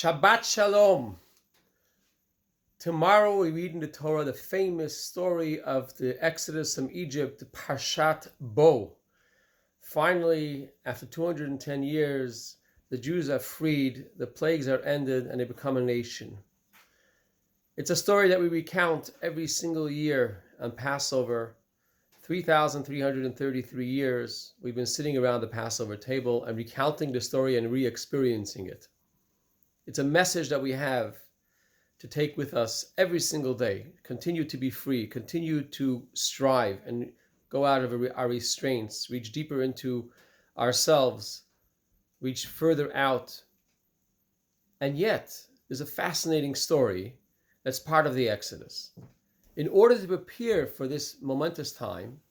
Shabbat Shalom. Tomorrow we read in the Torah the famous story of the Exodus from Egypt, Parshat Bo. Finally, after 210 years, the Jews are freed, the plagues are ended, and they become a nation. It's a story that we recount every single year on Passover. 3,333 years we've been sitting around the Passover table and recounting the story and re-experiencing it. It's a message that we have to take with us every single day. Continue to be free, continue to strive and go out of our restraints, reach deeper into ourselves, reach further out. And yet, there's a fascinating story that's part of the Exodus. In order to prepare for this momentous time,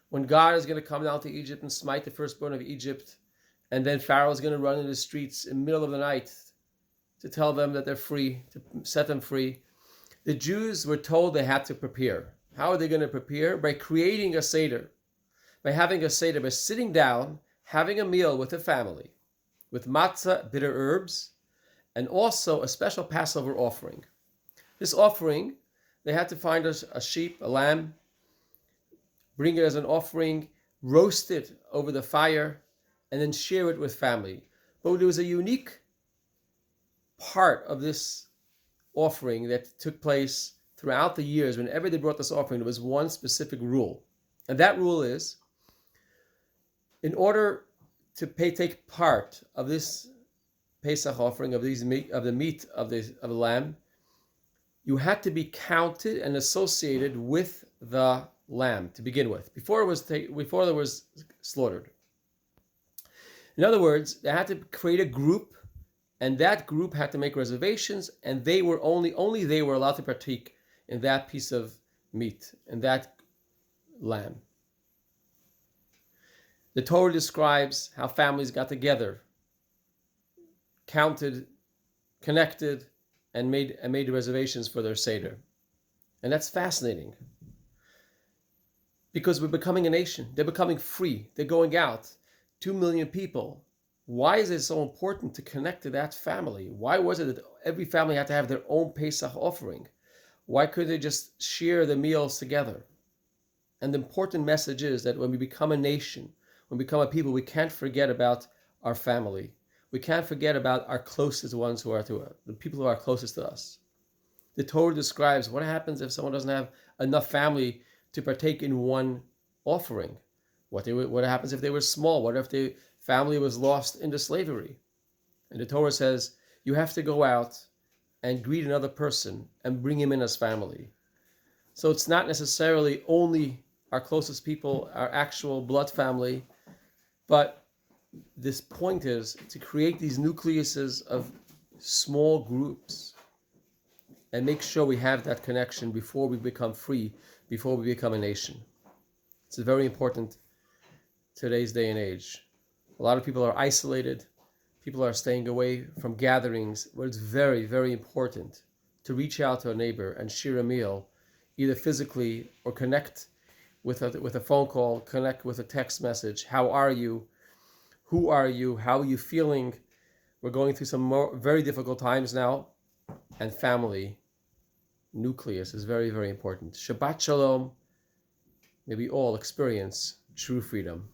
when God is going to come down to Egypt and smite the firstborn of Egypt, and then Pharaoh is going to run in the streets in the middle of the night to tell them that they're free, to set them free, the Jews were told they had to prepare. How are they going to prepare? By creating a Seder, by having a Seder, by sitting down, having a meal with the family, with matzah, bitter herbs, and also a special Passover offering. This offering, they had to find a sheep, a lamb, bring it as an offering, roast it over the fire, and then share it with family. But there was a unique part of this offering that took place throughout the years. Whenever they brought this offering, there was one specific rule. And that rule is, in order to take part of this Pesach offering, of the meat of the lamb, you had to be counted and associated with the lamb to begin with, before it was slaughtered. In other words, they had to create a group, and that group had to make reservations, and they were only they were allowed to partake in that piece of meat and that lamb. The Torah describes how families got together, counted, connected, and made reservations for their Seder. And that's fascinating, because we're becoming a nation. They're becoming free. They're going out. 2 million people. Why is it so important to connect to that family? Why was it that every family had to have their own Pesach offering? Why couldn't they just share the meals together? And the important message is that when we become a nation, when we become a people, we can't forget about our family. We can't forget about our closest ones the people who are closest to us. The Torah describes what happens if someone doesn't have enough family to partake in one offering. What happens if they were small? What if the family was lost into slavery? And the Torah says you have to go out and greet another person and bring him in as family. So it's not necessarily only our closest people, our actual blood family, but this point is to create these nucleuses of small groups and make sure we have that connection before we become free, before we become a nation. It's very important today's day and age. A lot of people are isolated. People are staying away from gatherings where it's very, very important to reach out to a neighbor and share a meal, either physically or connect with a phone call, connect with a text message. How are you? Who are you? How are you feeling? We're going through some very difficult times now, and family nucleus is very, very important. Shabbat Shalom. May we all experience true freedom.